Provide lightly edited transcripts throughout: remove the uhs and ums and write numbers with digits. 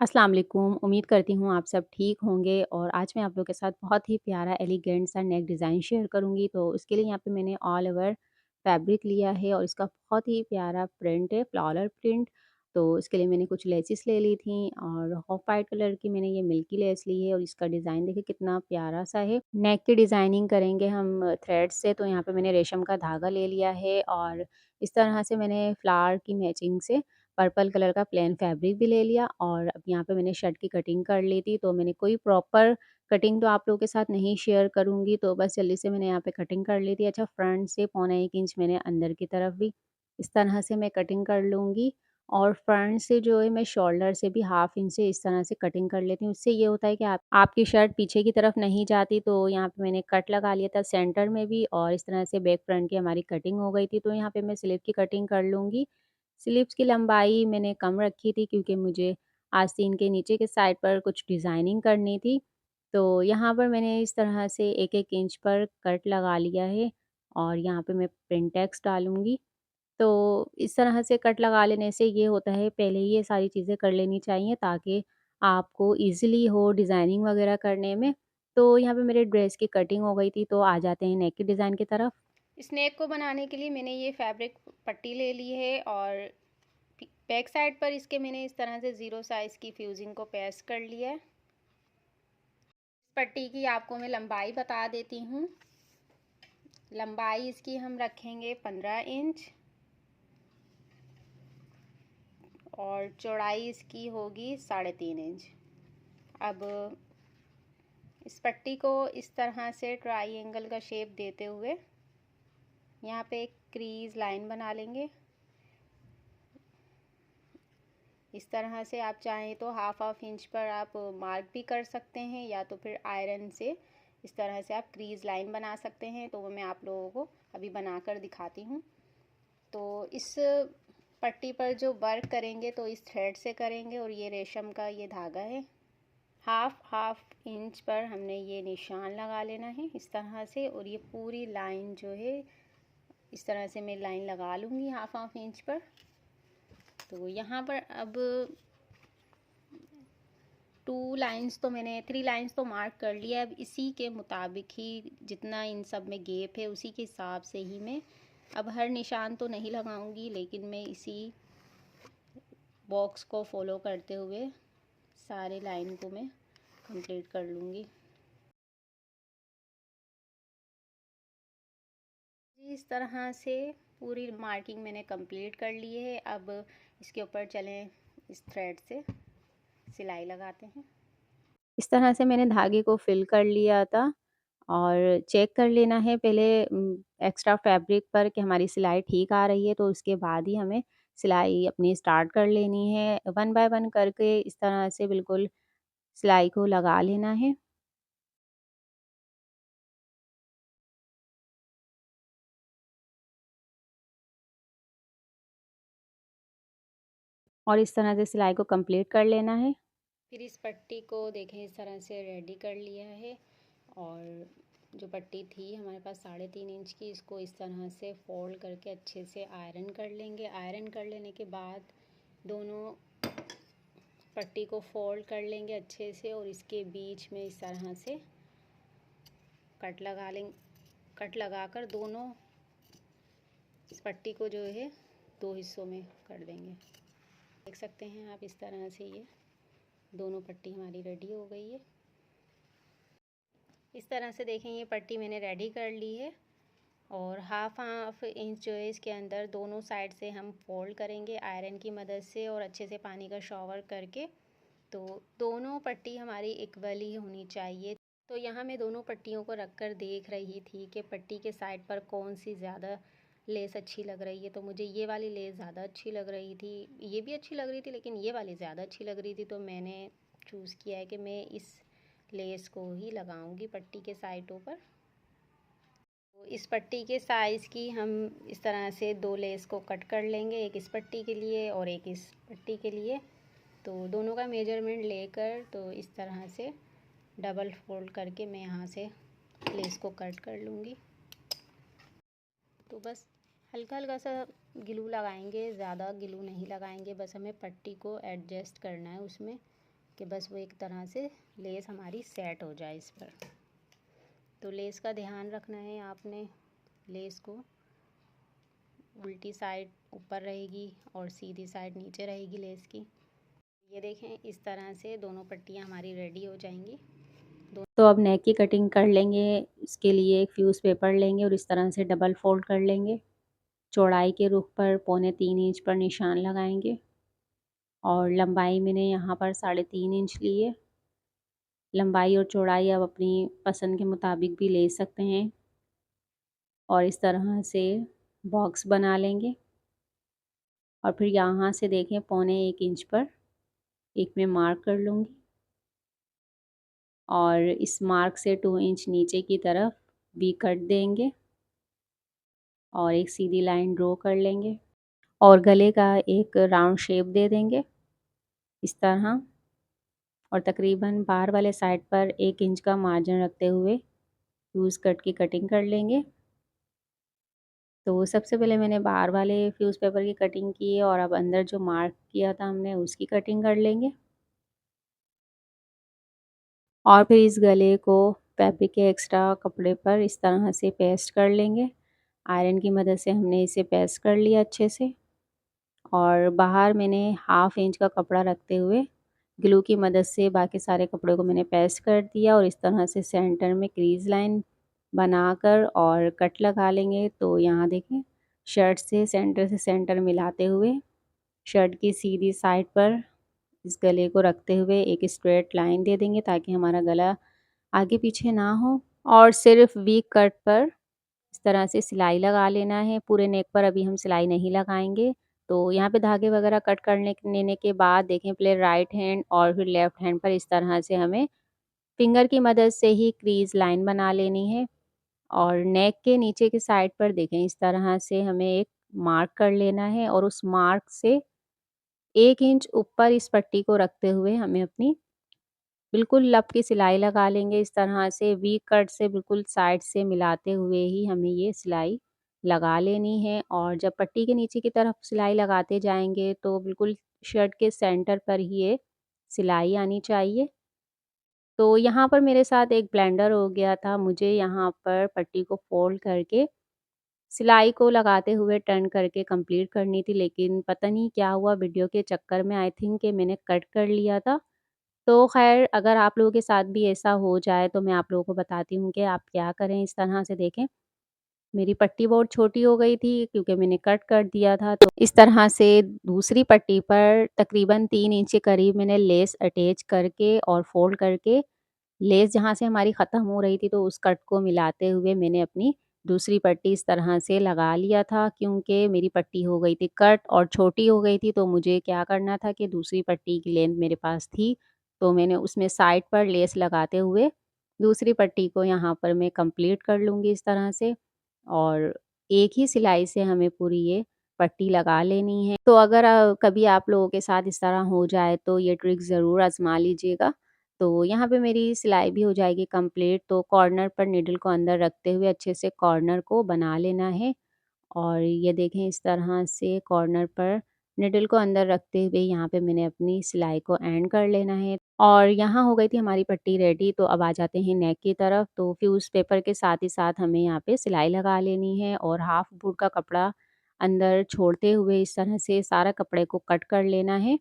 अस्सलाम वालेकुम। उम्मीद करती हूँ आप सब ठीक होंगे और आज मैं आप लोगों के साथ बहुत ही प्यारा एलिगेंट सा नेक डिज़ाइन शेयर करूँगी। तो उसके लिए यहाँ पे मैंने ऑल ओवर फैब्रिक लिया है और इसका बहुत ही प्यारा प्रिंट है, फ्लोरल प्रिंट। तो इसके लिए मैंने कुछ लेसिस ले ली थी और ऑफ वाइट कलर की मैंने ये मिल्की लेस ली है और इसका डिज़ाइन देखिए कितना प्यारा सा है। नेक की डिज़ाइनिंग करेंगे हम थ्रेड से, तो यहाँ पे मैंने रेशम का धागा ले लिया है और इस तरह से मैंने फ्लावर की मैचिंग से पर्पल कलर का प्लेन फैब्रिक भी ले लिया और अब यहाँ पे मैंने शर्ट की कटिंग कर ली थी। तो मैंने कोई प्रॉपर कटिंग तो आप लोगों के साथ नहीं शेयर करूँगी, तो बस जल्दी से मैंने यहाँ पे कटिंग कर ली थी। अच्छा, फ्रंट से पौना 1 इंच मैंने अंदर की तरफ भी इस तरह से मैं कटिंग कर लूँगी और फ्रंट से जो है मैं शोल्डर से भी हाफ इंच से इस तरह से कटिंग कर लेती हूँ। इससे ये होता है कि आप आपकी शर्ट पीछे की तरफ नहीं जाती। तो यहाँ पे मैंने कट लगा लिया था सेंटर में भी और इस तरह से बैक फ्रंट की हमारी कटिंग हो गई थी। तो यहाँ पे मैं स्लीव की कटिंग कर लूँगी। स्लीव्स की लंबाई मैंने कम रखी थी क्योंकि मुझे आस्तीन के नीचे के साइड पर कुछ डिज़ाइनिंग करनी थी। तो यहाँ पर मैंने इस तरह से 1-1 इंच पर कट लगा लिया है और यहाँ पे मैं प्रिंटेक्स डालूँगी। तो इस तरह से कट लगा लेने से ये होता है, पहले ही ये सारी चीज़ें कर लेनी चाहिए ताकि आपको ईज़िली हो डिज़ाइनिंग वग़ैरह करने में। तो यहाँ पे मेरे ड्रेस की कटिंग हो गई थी, तो आ जाते हैं नेक की डिज़ाइन की तरफ। इस नेक को बनाने के लिए मैंने ये फैब्रिक पट्टी ले ली है और बैक साइड पर इसके मैंने इस तरह से ज़ीरो साइज़ की फ्यूजिंग को पेस्ट कर लिया है। पट्टी की आपको मैं लंबाई बता देती हूँ। लंबाई इसकी हम रखेंगे 15 इंच और चौड़ाई इसकी होगी 3.5 इंच। अब इस पट्टी को इस तरह से ट्रायंगल का शेप देते हुए यहाँ पे एक क्रीज लाइन बना लेंगे। इस तरह से आप चाहें तो हाफ इंच पर आप मार्क भी कर सकते हैं या तो फिर आयरन से इस तरह से आप क्रीज लाइन बना सकते हैं। तो वो मैं आप लोगों को अभी बनाकर दिखाती हूँ। तो इस पट्टी पर जो वर्क करेंगे तो इस थ्रेड से करेंगे और ये रेशम का ये धागा है। हाफ इंच पर हमने ये निशान लगा लेना है इस तरह से और ये पूरी लाइन जो है इस तरह से मैं लाइन लगा लूँगी हाफ इंच पर। तो यहाँ पर अब 3 लाइंस तो मार्क कर लिया है। अब इसी के मुताबिक ही जितना इन सब में गैप है उसी के हिसाब से ही मैं अब हर निशान तो नहीं लगाऊंगी, लेकिन मैं इसी बॉक्स को फॉलो करते हुए सारे लाइन को मैं कंप्लीट कर लूँगी। इस तरह से पूरी मार्किंग मैंने कंप्लीट कर ली है। अब इसके ऊपर चलें, इस थ्रेड से सिलाई लगाते हैं। इस तरह से मैंने धागे को फिल कर लिया था और चेक कर लेना है पहले एक्स्ट्रा फैब्रिक पर कि हमारी सिलाई ठीक आ रही है, तो उसके बाद ही हमें सिलाई अपनी स्टार्ट कर लेनी है। वन बाय वन करके इस तरह से बिल्कुल सिलाई को लगा लेना है और इस तरह से सिलाई को कंप्लीट कर लेना है। फिर इस पट्टी को देखें इस तरह से रेडी कर लिया है और जो पट्टी थी हमारे पास 3.5 इंच की, इसको इस तरह से फोल्ड करके अच्छे से आयरन कर लेंगे। आयरन कर लेने के बाद दोनों पट्टी को फोल्ड कर लेंगे अच्छे से और इसके बीच में इस तरह से कट लगा लेंगे। कट लगाकर दोनों इस पट्टी को जो है 2 हिस्सों में कर देंगे। देख सकते हैं आप इस तरह से ये दोनों पट्टी हमारी रेडी हो गई है। इस तरह से देखें ये पट्टी मैंने रेडी कर ली है और हाफ इंच जो है इसके अंदर दोनों साइड से हम फोल्ड करेंगे आयरन की मदद से और अच्छे से पानी का शॉवर करके। तो दोनों पट्टी हमारी इक्वली होनी चाहिए। तो यहाँ मैं दोनों पट्टियों को रख कर देख रही थी कि पट्टी के साइड पर कौन सी ज़्यादा लेस अच्छी लग रही है। तो मुझे ये वाली लेस ज़्यादा अच्छी लग रही थी, ये भी अच्छी लग रही थी, लेकिन ये वाली ज़्यादा अच्छी लग रही थी। तो मैंने चूज़ किया है कि मैं इस लेस को ही लगाऊंगी पट्टी के साइडों पर। तो इस पट्टी के साइज़ की हम इस तरह से 2 लेस को कट कर लेंगे, एक इस पट्टी के लिए और एक इस पट्टी के लिए। तो दोनों का मेजरमेंट लेकर तो इस तरह से डबल फोल्ड करके मैं यहाँ से लेस को कट कर लूँगी। तो बस हल्का हल्का सा ग्लू लगाएंगे, ज़्यादा ग्लू नहीं लगाएंगे, बस हमें पट्टी को एडजस्ट करना है उसमें। कि बस वो एक तरह से लेस हमारी सेट हो जाए इस पर। तो लेस का ध्यान रखना है आपने। लेस को उल्टी साइड ऊपर रहेगी और सीधी साइड नीचे रहेगी लेस की। ये देखें, इस तरह से दोनों पट्टियाँ हमारी रेडी हो जाएंगी। तो अब नेक की कटिंग कर लेंगे। इसके लिए एक फ्यूज़ पेपर लेंगे और इस तरह से डबल फोल्ड कर लेंगे। चौड़ाई के रुख पर 3.25 इंच पर निशान लगाएंगे और लंबाई मैंने यहाँ पर 3.5 इंच ली है। लंबाई और चौड़ाई आप अपनी पसंद के मुताबिक भी ले सकते हैं और इस तरह से बॉक्स बना लेंगे। और फिर यहाँ से देखें 1.25 इंच पर एक मैं मार्क कर लूँगी और इस मार्क से 2 इंच नीचे की तरफ वी कट देंगे और एक सीधी लाइन ड्रॉ कर लेंगे और गले का एक राउंड शेप दे देंगे इस तरह। और तकरीबन बाहर वाले साइड पर 1 इंच का मार्जिन रखते हुए फ्यूज़ कट की कटिंग कर लेंगे। तो सबसे पहले मैंने बाहर वाले फ्यूज़ पेपर की कटिंग की है और अब अंदर जो मार्क किया था हमने उसकी कटिंग कर लेंगे। और फिर इस गले को फैब्रिक के एक्स्ट्रा कपड़े पर इस तरह से पेस्ट कर लेंगे। आयरन की मदद से हमने इसे पेस्ट कर लिया अच्छे से। और बाहर मैंने 1/2 इंच का कपड़ा रखते हुए ग्लू की मदद से बाकी सारे कपड़े को मैंने पेस्ट कर दिया और इस तरह से सेंटर में क्रीज लाइन बनाकर और कट लगा लेंगे। तो यहाँ देखें, शर्ट से सेंटर मिलाते हुए शर्ट की सीधी साइड पर इस गले को रखते हुए एक स्ट्रेट लाइन दे देंगे ताकि हमारा गला आगे पीछे ना हो। और सिर्फ वी कट पर इस तरह से सिलाई लगा लेना है। पूरे नेक पर अभी हम सिलाई नहीं लगाएंगे। तो यहाँ पे धागे वगैरह कट करने लेने के बाद देखें, पहले राइट हैंड और फिर लेफ़्ट हैंड पर इस तरह से हमें फिंगर की मदद से ही क्रीज लाइन बना लेनी है। और नेक के नीचे की साइड पर देखें, इस तरह से हमें एक मार्क कर लेना है और उस मार्क से 1 इंच ऊपर इस पट्टी को रखते हुए हमें अपनी बिल्कुल लप की सिलाई लगा लेंगे। इस तरह से वी कट से बिल्कुल साइड से मिलाते हुए ही हमें ये सिलाई लगा लेनी है। और जब पट्टी के नीचे की तरफ सिलाई लगाते जाएंगे तो बिल्कुल शर्ट के सेंटर पर ही ये सिलाई आनी चाहिए। तो यहाँ पर मेरे साथ एक ब्लेंडर हो गया था। मुझे यहाँ पर पट्टी को फोल्ड करके सिलाई को लगाते हुए टर्न करके कंप्लीट करनी थी, लेकिन पता नहीं क्या हुआ, वीडियो के चक्कर में आई थिंक कि मैंने कट कर लिया था। तो ख़ैर, अगर आप लोगों के साथ भी ऐसा हो जाए तो मैं आप लोगों को बताती हूँ कि आप क्या करें। इस तरह से देखें, मेरी पट्टी बहुत छोटी हो गई थी क्योंकि मैंने कट कर दिया था। तो इस तरह से दूसरी पट्टी पर तकरीबन 3 इंच के करीब मैंने लेस अटैच करके और फ़ोल्ड करके लेस जहाँ से हमारी ख़त्म हो रही थी तो उस कट को मिलाते हुए मैंने अपनी दूसरी पट्टी इस तरह से लगा लिया था। क्योंकि मेरी पट्टी हो गई थी कट और छोटी हो गई थी, तो मुझे क्या करना था कि दूसरी पट्टी की लेंथ मेरे पास थी, तो मैंने उसमें साइड पर लेस लगाते हुए दूसरी पट्टी को यहाँ पर मैं कंप्लीट कर लूँगी इस तरह से। और एक ही सिलाई से हमें पूरी ये पट्टी लगा लेनी है। तो अगर कभी आप लोगों के साथ इस तरह हो जाए तो ये ट्रिक ज़रूर आज़मा लीजिएगा। तो यहाँ पे मेरी सिलाई भी हो जाएगी कंप्लीट। तो कॉर्नर पर नीडल को अंदर रखते हुए अच्छे से कॉर्नर को बना लेना है। और ये देखें, इस तरह से कॉर्नर पर निडल को अंदर रखते हुए यहाँ पे मैंने अपनी सिलाई को एंड कर लेना है। और यहाँ हो गई थी हमारी पट्टी रेडी। तो अब आ जाते हैं नेक की तरफ। तो फ्यूज़ पेपर के साथ ही साथ हमें यहाँ पे सिलाई लगा लेनी है और हाफ फुट का कपड़ा अंदर छोड़ते हुए इस तरह से सारा कपड़े को कट कर लेना है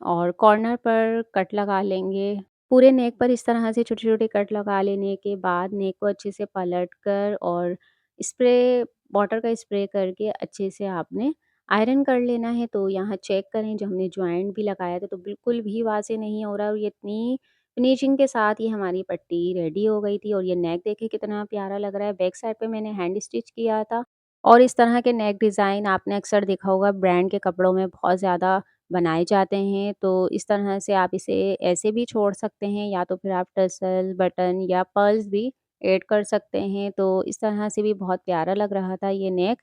और कॉर्नर पर कट लगा लेंगे। पूरे नेक पर इस तरह से छोटे-छोटे कट लगा लेने के बाद नेक को अच्छे से पलट कर और स्प्रे वाटर का स्प्रे करके अच्छे से आपने आयरन कर लेना है। तो यहाँ चेक करें, जो हमने जॉइंट भी लगाया था तो बिल्कुल भी वहाँ से नहीं हो रहा और ये इतनी फिनिशिंग के साथ ये हमारी पट्टी रेडी हो गई थी। और ये नेक देखिए कितना प्यारा लग रहा है। बैक साइड पे मैंने हैंड स्टिच किया था। और इस तरह के नेक डिज़ाइन आपने अक्सर देखा होगा ब्रांड के कपड़ों में बहुत ज़्यादा बनाए जाते हैं। तो इस तरह से आप इसे ऐसे भी छोड़ सकते हैं या तो फिर आप टसल, बटन या पर्ल्स भी ऐड कर सकते हैं। तो इस तरह से भी बहुत प्यारा लग रहा था ये नेक।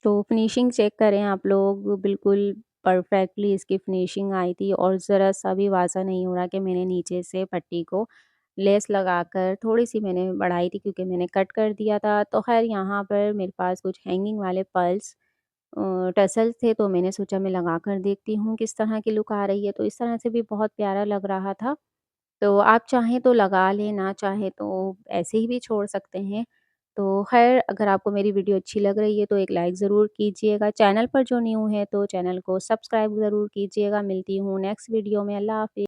तो फिनिशिंग चेक करें आप लोग, बिल्कुल परफेक्टली इसकी फिनिशिंग आई थी और ज़रा-सा भी वाज़ा नहीं हो रहा कि मैंने नीचे से पट्टी को लेस लगाकर थोड़ी-सी मैंने बढ़ाई थी क्योंकि मैंने कट कर दिया था। तो ख़ैर, यहाँ पर मेरे पास कुछ हैंगिंग वाले पर्ल्स टसल्स थे, तो मैंने सोचा मैं लगा कर देखती हूँ किस तरह की लुक आ रही है, तो इस तरह से भी बहुत प्यारा लग रहा था। तो आप चाहें तो लगा लें, ना चाहें तो ऐसे ही भी छोड़ सकते हैं। तो ख़ैर, अगर आपको मेरी वीडियो अच्छी लग रही है तो एक लाइक ज़रूर कीजिएगा। चैनल पर जो न्यू है तो चैनल को सब्सक्राइब ज़रूर कीजिएगा। मिलती हूँ नेक्स्ट वीडियो में। अल्लाह हाफ़िज़।